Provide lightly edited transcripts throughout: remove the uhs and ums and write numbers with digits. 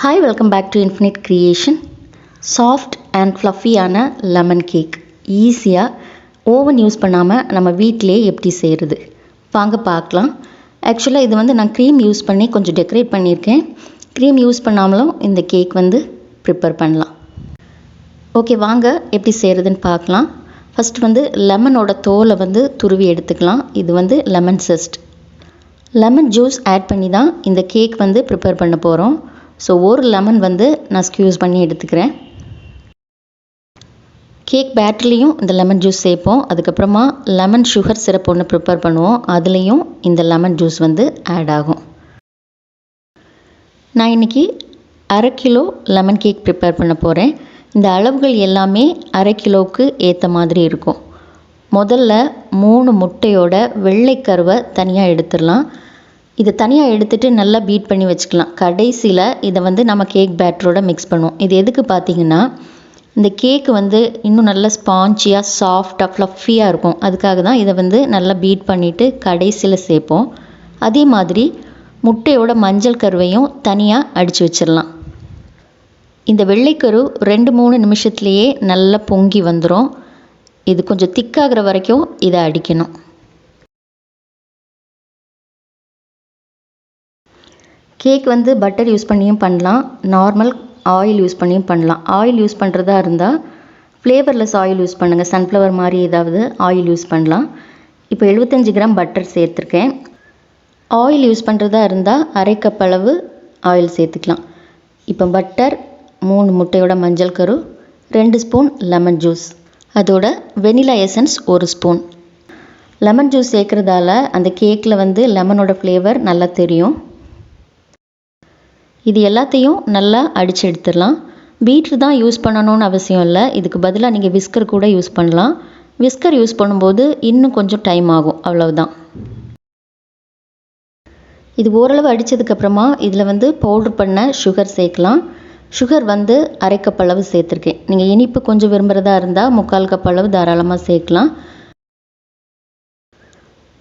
Hi, welcome back to Infinite Creation. Soft and fluffy-ஆன lemon cake ஈஸியாக oven use பண்ணாமல் நம்ம வீட்டிலே எப்படி செய்கிறது வாங்க பார்க்கலாம். ஆக்சுவலாக இது நான் க்ரீம் யூஸ் பண்ணி கொஞ்சம் டெக்கரேட் பண்ணியிருக்கேன். க்ரீம் யூஸ் பண்ணாமலும் இந்த கேக் ப்ரிப்பேர் பண்ணலாம். ஓகே, வாங்க எப்படி செய்கிறதுன்னு பார்க்கலாம். ஃபஸ்ட் லெமனோட தோலை துருவி எடுத்துக்கலாம். இது lemon zest. Lemon juice add பண்ணி தான் இந்த கேக் ப்ரிப்பேர் பண்ண போகிறோம். ஸோ ஒரு லெமன் நான் ஸ்க்யூஸ் பண்ணி எடுத்துக்கிறேன். கேக் பேட்டர்லேயும் இந்த லெமன் ஜூஸ் சேர்ப்போம். அதுக்கப்புறமா லெமன் சுகர் சிரப் ஒன்று ப்ரிப்பேர் பண்ணுவோம். அதுலேயும் இந்த லெமன் ஜூஸ் ஆட் ஆகும். நான் இன்றைக்கி 1/2 கிலோ லெமன் கேக் ப்ரிப்பேர் பண்ண போகிறேன். இந்த அளவுகள் எல்லாமே 1/2 கிலோவுக்கு ஏற்ற மாதிரி இருக்கும். முதல்ல 3 முட்டையோட வெள்ளைக்கருவை தனியாக எடுத்துடலாம். இதை தனியாக எடுத்துகிட்டு நல்லா பீட் பண்ணி வச்சுக்கலாம். கடைசியில் இதை நம்ம கேக் பேட்டரோட மிக்ஸ் பண்ணுவோம். இது எதுக்கு பார்த்தீங்கன்னா, இந்த கேக்கு இன்னும் நல்லா ஸ்பாஞ்சியாக சாஃப்டாக ஃப்ளஃபியாக இருக்கும். அதுக்காக தான் இதை நல்லா பீட் பண்ணிவிட்டு கடைசியில் சேர்ப்போம். அதே மாதிரி முட்டையோட மஞ்சள் கருவையும் தனியாக அடித்து வச்சிடலாம். இந்த வெள்ளைக்கரு 2-3 நிமிஷத்துலேயே நல்லா பொங்கி வந்துடும். இது கொஞ்சம் திக்காகிற வரைக்கும் இதை அடிக்கணும். கேக் பட்டர் யூஸ் பண்ணியும் பண்ணலாம், நார்மல் ஆயில் யூஸ் பண்ணியும் பண்ணலாம். ஆயில் யூஸ் பண்ணுறதா இருந்தால் ஃப்ளேவர்லெஸ் ஆயில் யூஸ் பண்ணுங்கள். சன்ஃப்ளவர் மாதிரி ஏதாவது ஆயில் யூஸ் பண்ணலாம். இப்போ 75 கிராம் பட்டர் சேர்த்துருக்கேன். ஆயில் யூஸ் பண்ணுறதா இருந்தால் 1/2 கப் அளவு ஆயில் சேர்த்துக்கலாம். இப்போ பட்டர், 3 முட்டையோட மஞ்சள் கரு, 2 ஸ்பூன் லெமன் ஜூஸ், அதோட vanilla essence 1 spoon. Lemon juice சேர்க்குறதால அந்த கேக்கில் லெமனோட ஃப்ளேவர் நல்லா தெரியும். இது எல்லாத்தையும் நல்லா அடித்து எடுத்துடலாம். பீட்ரு தான் யூஸ் பண்ணணும்னு அவசியம் இல்லை. இதுக்கு பதிலாக நீங்கள் விஸ்கர் கூட யூஸ் பண்ணலாம். விஸ்கர் யூஸ் பண்ணும்போது இன்னும் கொஞ்சம் டைம் ஆகும், அவ்வளவுதான். இது ஓரளவு அடித்ததுக்கப்புறமா இதில் பவுட்ரு பண்ண சுகர் சேர்க்கலாம். சுகர் 1/2 கப் அளவு சேர்த்துருக்கேன். நீங்கள் இனிப்பு கொஞ்சம் விரும்புகிறதா இருந்தால் 3/4 கப் அளவு தாராளமாக சேர்க்கலாம்.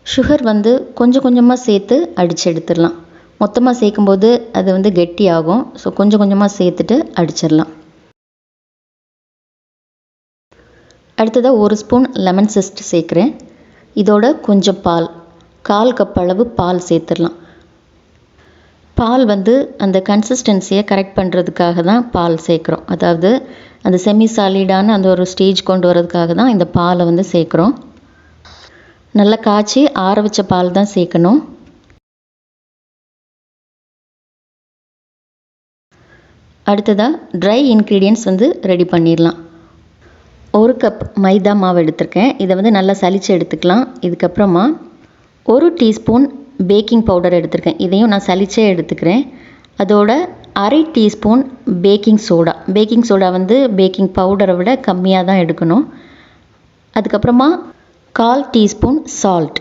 சுகர் கொஞ்சம் கொஞ்சமாக சேர்த்து அடித்து எடுத்துடலாம். மொத்தமாக சேர்க்கும்போது அது கெட்டி ஆகும். ஸோ கொஞ்சம் கொஞ்சமாக சேர்த்துட்டு அடிச்சிடலாம். அடுத்ததாக 1 ஸ்பூன் லெமன் செஸ்ட் சேர்க்குறேன். இதோட கொஞ்சம் பால், 1/4 கப் அளவு பால் சேர்த்துடலாம். பால் அந்த கன்சிஸ்டன்சியை கரெக்ட் பண்ணுறதுக்காக தான் பால் சேர்க்குறோம். அதாவது அந்த செமி சாலிடான அந்த ஒரு ஸ்டேஜ் கொண்டு வரதுக்காக தான் இந்த பாலை சேர்க்குறோம். நல்லா காய்ச்சி ஆற வச்ச பால் தான் சேர்க்கணும். அடுத்ததாக ட்ரை இன்க்ரீடியன்ட்ஸ் ரெடி பண்ணிடலாம். 1 கப் மைதா மாவு எடுத்திருக்கேன். இதை நல்லா சலித்து எடுத்துக்கலாம். இதுக்கப்புறமா 1 டீஸ்பூன் பேக்கிங் பவுடர் எடுத்திருக்கேன். இதையும் நான் சலிச்சே எடுத்துக்கிறேன். அதோட 1/2 teaspoon baking soda. Baking soda baking பவுடரை விட கம்மியாக தான் எடுக்கணும். அதுக்கப்புறமா 1/4 டீஸ்பூன் சால்ட்.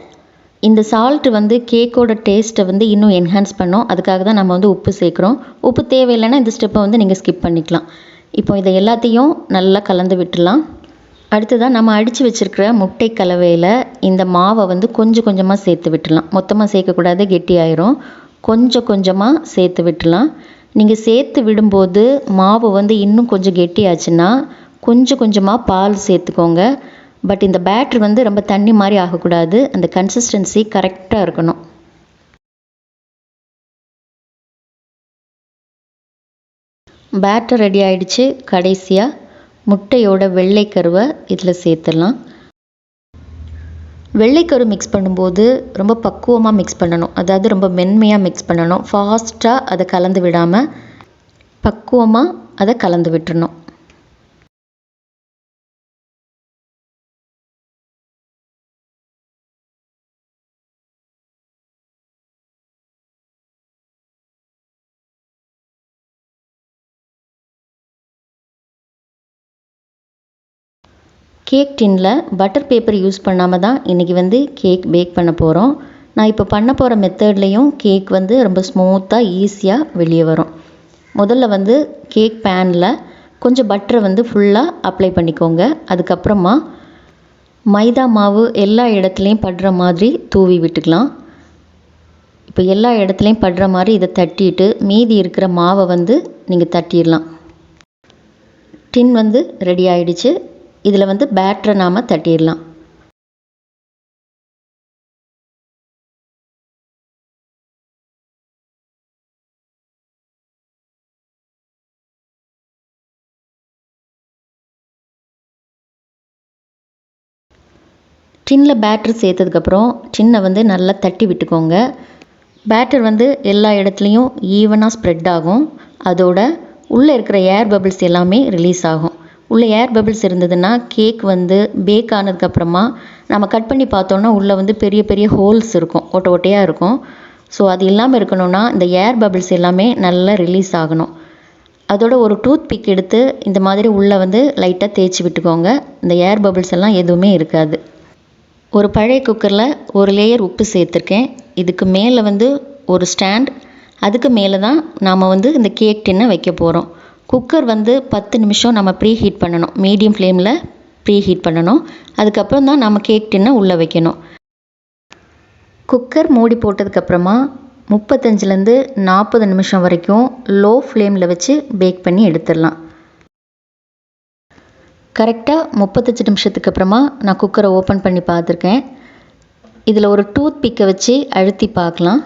இந்த சால்ட்டு கேக்கோட டேஸ்ட்டை இன்னும் என்ஹான்ஸ் பண்ணோம். அதுக்காக தான் நம்ம உப்பு சேர்க்குறோம். உப்பு தேவையில்லைன்னா இந்த ஸ்டெப்பை நீங்கள் ஸ்கிப் பண்ணிக்கலாம். இப்போ இதை எல்லாத்தையும் நல்லா கலந்து விட்டுடலாம். அடுத்ததாக நம்ம அடித்து வச்சுருக்கிற முட்டை கலவையில் இந்த மாவை கொஞ்சம் கொஞ்சமாக சேர்த்து விட்டுடலாம். மொத்தமாக சேர்க்கக்கூடாது, கெட்டி ஆயிரும். கொஞ்சம் கொஞ்சமாக சேர்த்து விட்டுடலாம். நீங்கள் சேர்த்து விடும்போது மாவு இன்னும் கொஞ்சம் கெட்டி ஆச்சுன்னா கொஞ்சம் கொஞ்சமாக பால் சேர்த்துக்கோங்க. பட் இந்த பேட்டர் ரொம்ப தண்ணி மாதிரி ஆகக்கூடாது. அந்த கன்சிஸ்டன்சி கரெக்டாக இருக்கணும். பேட்டர் ரெடி ஆகிடுச்சு. கடைசியாக முட்டையோட வெள்ளைக்கருவை இதில் சேர்த்துடலாம். வெள்ளைக்கரு மிக்ஸ் பண்ணும்போது ரொம்ப பக்குவமாக மிக்ஸ் பண்ணணும். அதாவது ரொம்ப மென்மையாக மிக்ஸ் பண்ணணும். ஃபாஸ்ட்டாக அதை கலந்து விடாமல் பக்குவமாக அதை கலந்து விட்டுறணும். கேக் டின்னில் பட்டர் பேப்பர் யூஸ் பண்ணாமல் தான் இன்றைக்கி கேக் பேக் பண்ண போகிறோம். நான் இப்போ பண்ண போகிற மெத்தட்லேயும் கேக் ரொம்ப ஸ்மூத்தாக ஈஸியாக வெளியே வரும். முதல்ல கேக் பேனில் கொஞ்சம் பட்டரை ஃபுல்லாக அப்ளை பண்ணிக்கோங்க. அதுக்கப்புறமா மைதா மாவு எல்லா இடத்துலையும் படுற மாதிரி தூவி விட்டுக்கலாம். இப்போ எல்லா இடத்துலையும் படுற மாதிரி இதை தட்டிட்டு மீதி இருக்கிற மாவை நீங்கள் தட்டிடலாம். டின் வந்து ரெடி ஆயிடுச்சு. இதில் வந்து பேட்டரை நாம் தட்டிடலாம். டின்னில் பேட்டர் சேர்த்ததுக்கப்புறம் டின்னை வந்து நல்லா தட்டி விட்டுக்கோங்க. பேட்டர் வந்து எல்லா இடத்துலையும் ஈவனாக ஸ்ப்ரெட் ஆகும். அதோட உள்ளே இருக்கிற ஏர் பபிள்ஸ் எல்லாமே ரிலீஸ் ஆகும். உள்ளே ஏர் பபிள்ஸ் இருந்ததுன்னா கேக் வந்து பேக் ஆனதுக்கப்புறமா நம்ம கட் பண்ணி பார்த்தோன்னா உள்ளே வந்து பெரிய பெரிய ஹோல்ஸ் இருக்கும், ஓட்டை ஓட்டையாக இருக்கும். ஸோ அது இல்லாமல் இருக்கணும்னா இந்த ஏர் பபிள்ஸ் எல்லாமே நல்லா ரிலீஸ் ஆகணும். அதோட ஒரு டூத் பிக் எடுத்து இந்த மாதிரி உள்ளே வந்து லைட்டாக தேய்ச்சி விட்டுக்கோங்க. இந்த ஏர் பபிள்ஸ் எல்லாம் எதுவுமே இருக்காது. ஒரு பழைய குக்கரில் ஒரு லேயர் உப்பு சேர்த்துருக்கேன். இதுக்கு மேலே வந்து ஒரு ஸ்டாண்ட், அதுக்கு மேலே தான் நாம் வந்து இந்த கேக் டின்னை வைக்க போகிறோம். குக்கர் வந்து 10 நிமிஷம் நம்ம ப்ரீ ஹீட் பண்ணணும். மீடியம் ஃப்ளேமில் ப்ரீ ஹீட் பண்ணணும். அதுக்கப்புறம் தான் நம்ம கேக் டின்னை உள்ளே வைக்கணும். குக்கர் மூடி போட்டதுக்கப்புறமா 35லேருந்து 40 நிமிஷம் வரைக்கும் லோ ஃப்ளேமில் வச்சு பேக் பண்ணி எடுத்துடலாம். கரெக்டாக 35 நிமிஷத்துக்கு அப்புறமா நான் குக்கரை ஓப்பன் பண்ணி பார்த்துருக்கேன். இதில் ஒரு டூத் பிக்கை வச்சு அழுத்தி பார்க்கலாம்.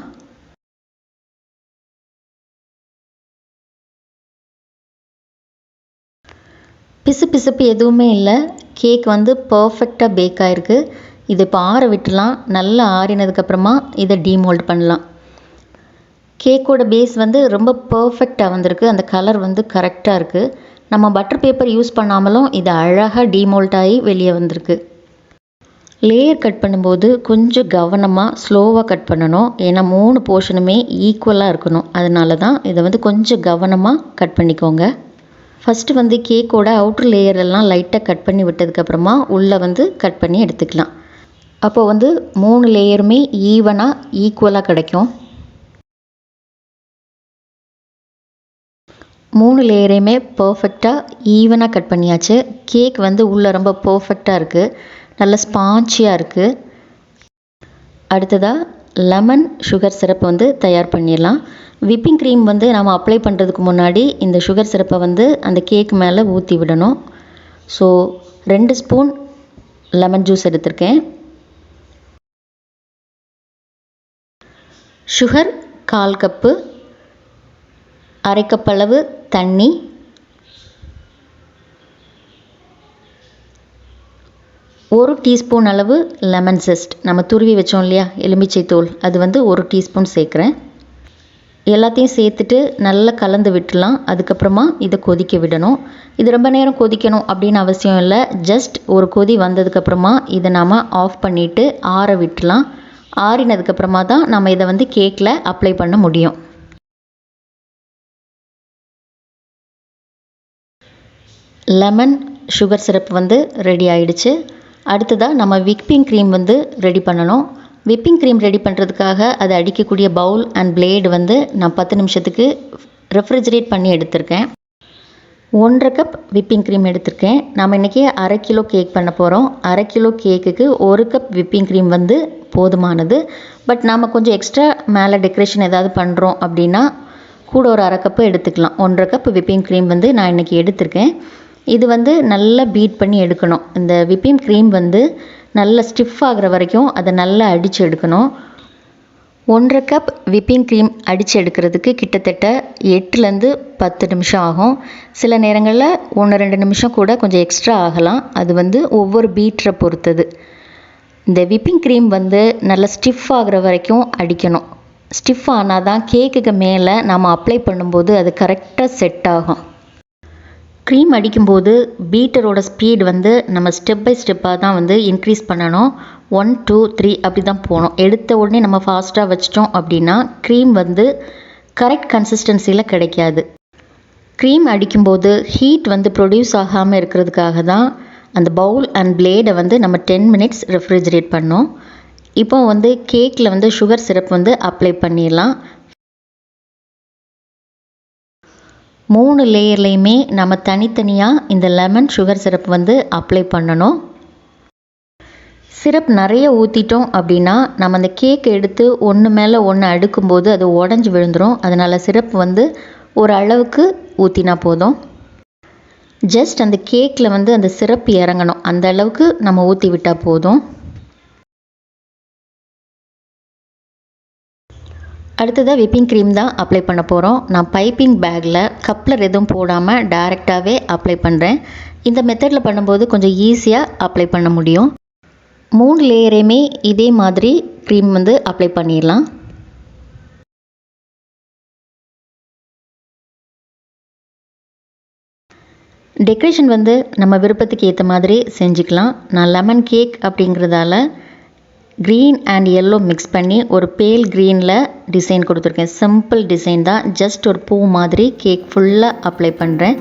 பிசு பிசுப்பு எதுவுமே இல்லை. கேக் வந்து பர்ஃபெக்டாக பேக் ஆகிருக்கு. இது இப்போ ஆற விட்டுலாம். நல்லா ஆறினதுக்கப்புறமா இதை டீமோல்ட் பண்ணலாம். கேக்கோட பேஸ் வந்து ரொம்ப பர்ஃபெக்டாக வந்திருக்கு. அந்த கலர் வந்து கரெக்டாக இருக்குது. நம்ம பட்டர் பேப்பர் யூஸ் பண்ணாமலும் இது அழகாக டீமோல்ட் ஆகி வெளியே வந்திருக்கு. லேயர் கட் பண்ணும்போது கொஞ்சம் கவனமாக ஸ்லோவாக கட் பண்ணணும். ஏன்னா 3 போர்ஷனுமே ஈக்குவலாக இருக்கணும். அதனால தான் இதை வந்து கொஞ்சம் கவனமாக கட் பண்ணிக்கோங்க. ஃபஸ்ட்டு வந்து கேக்கோட அவுட்ரு லேயரெல்லாம் லைட்டாக கட் பண்ணி விட்டதுக்கப்புறமா உள்ளே வந்து கட் பண்ணி எடுத்துக்கலாம். அப்போது வந்து 3 லேயருமே ஈவனாக ஈக்குவலாக கிடைக்கும். 3 லேயரையுமே பர்ஃபெக்டாக ஈவனாக கட் பண்ணியாச்சு. கேக் வந்து உள்ளே ரொம்ப பர்ஃபெக்டாக இருக்குது. நல்ல ஸ்பான்ச்சியாக இருக்குது. அடுத்ததாக லெமன் சுகர் சிரப் வந்து தயார் பண்ணிடலாம். விப்பிங் க்ரீம் வந்து நம்ம அப்ளை பண்ணுறதுக்கு முன்னாடி இந்த சுகர் சிரப்பை வந்து அந்த கேக் மேலே ஊற்றி விடணும். ஸோ 2 ஸ்பூன் லெமன் ஜூஸ் எடுத்திருக்கேன். சுகர் 1/4 கப்பு, 1/2 கப் அளவு தண்ணி, 1 டீஸ்பூன் அளவு லெமன் ஜெஸ்ட், நம்ம துருவி வச்சோம் இல்லையா எலுமிச்சை தோல், அது வந்து 1 டீஸ்பூன் சேர்க்குறேன். எல்லாத்தையும் சேர்த்துட்டு நல்லா கலந்து விட்டுலாம். அதுக்கப்புறமா இதை கொதிக்க விடணும். இது ரொம்ப நேரம் கொதிக்கணும் அப்படின்னு அவசியம் இல்லை. ஜஸ்ட் ஒரு கொதி வந்ததுக்கப்புறமா இதை நாம் ஆஃப் பண்ணிவிட்டு ஆற விட்டுலாம். ஆறினதுக்கப்புறமா தான் நம்ம இதை வந்து கேக்கில் அப்ளை பண்ண முடியும். லெமன் சுகர் சிரப் வந்து ரெடி ஆயிடுச்சு. அடுத்ததாக நம்ம விப்பிங் க்ரீம் வந்து ரெடி பண்ணணும். விப்பிங் க்ரீம் ரெடி பண்ணுறதுக்காக அதை அடிக்கக்கூடிய பவுல் அண்ட் பிளேடு வந்து நான் 10 நிமிஷத்துக்கு ரெஃப்ரிஜரேட் பண்ணி எடுத்திருக்கேன். 1/2 கப் விப்பிங் க்ரீம் எடுத்திருக்கேன். நம்ம இன்றைக்கி 1/2 கிலோ கேக் பண்ண போகிறோம். 1/2 கிலோ கேக்குக்கு 1 கப் விப்பிங் க்ரீம் வந்து போதுமானது. பட் நாம் கொஞ்சம் எக்ஸ்ட்ரா மேலே டெக்கரேஷன் ஏதாவது பண்ணுறோம் அப்படின்னா கூட ஒரு 1/2 கப்பு எடுத்துக்கலாம். 1/2 கப் விப்பிங் க்ரீம் வந்து நான் இன்றைக்கி எடுத்திருக்கேன். இது வந்து நல்லா பீட் பண்ணி எடுக்கணும். இந்த விப்பிங் க்ரீம் வந்து நல்லா ஸ்டிஃப் ஆகிற வரைக்கும் அதை நல்லா அடித்து எடுக்கணும். 1/2 கப் விப்பிங் க்ரீம் அடித்து எடுக்கிறதுக்கு கிட்டத்தட்ட 8லேருந்து 10 நிமிஷம் ஆகும். சில நேரங்களில் 1-2 நிமிஷம் கூட கொஞ்சம் எக்ஸ்ட்ரா ஆகலாம். அது வந்து ஒவ்வொரு பீட்டரை பொறுத்தது. இந்த விப்பிங் க்ரீம் வந்து நல்லா ஸ்டிஃப் ஆகிற வரைக்கும் அடிக்கணும். ஸ்டிஃப் ஆனால் தான் கேக்குக்கு மேலே நாம் அப்ளை பண்ணும்போது அது கரெக்டாக செட் ஆகும். க்ரீம் அடிக்கும்போது பீட்டரோட ஸ்பீட் வந்து நம்ம ஸ்டெப் பை ஸ்டெப்பாக தான் வந்து இன்க்ரீஸ் பண்ணணும். 1 2 3 அப்படி தான் போகணும். எடுத்த உடனே நம்ம ஃபாஸ்ட்டாக வச்சிட்டோம் அப்படின்னா க்ரீம் வந்து கரெக்ட் கன்சிஸ்டன்சியில் கிடைக்காது. க்ரீம் அடிக்கும்போது ஹீட் வந்து ப்ரொடியூஸ் ஆகாமல் இருக்கிறதுக்காக தான் அந்த பவுல் அண்ட் பிளேடை வந்து நம்ம 10 மினிட்ஸ் ரெஃப்ரிஜரேட் பண்ணோம். இப்போ வந்து கேக்கில் வந்து சுகர் சிரப் வந்து அப்ளை பண்ணிடலாம். 3 லேயர்லேயுமே நம்ம தனித்தனியாக இந்த லெமன் சுகர் சிரப் வந்து அப்ளை பண்ணணும். சிரப் நிறைய ஊற்றிட்டோம் அப்படின்னா நம்ம அந்த கேக் எடுத்து ஒன்று மேலே ஒன்று அடுக்கும்போது அது உடஞ்சி விழுந்துடும். அதனால் சிரப் வந்து ஒரு அளவுக்கு ஊற்றினா போதும். ஜஸ்ட் அந்த கேக்கில் வந்து அந்த சிரப்பு இறங்கணும், அந்த அளவுக்கு நம்ம ஊற்றி விட்டால் போதும். அடுத்ததாக விப்பிங் க்ரீம் தான் அப்ளை பண்ண போகிறோம். நான் பைப்பிங் பேக்கில் கப்ளர் எதுவும் போடாமல் டைரெக்டாகவே அப்ளை பண்ணுறேன். இந்த மெத்தடில் பண்ணும்போது கொஞ்சம் ஈஸியாக அப்ளை பண்ண முடியும். 3 லேயரையுமே இதே மாதிரி க்ரீம் வந்து அப்ளை பண்ணிடலாம். டெக்கரேஷன் வந்து நம்ம விருப்பத்துக்கு ஏற்ற மாதிரி செஞ்சுக்கலாம். நான் லெமன் கேக் அப்படிங்கிறதால க்ரீன் அண்ட் எல்லோ மிக்ஸ் பண்ணி ஒரு பேல் க்ரீனில் டிசைன் கொடுத்துருக்கேன். சிம்பிள் டிசைன் தான், ஜஸ்ட் ஒரு பூ மாதிரி கேக் ஃபுல்லாக அப்ளை பண்ணுறேன்.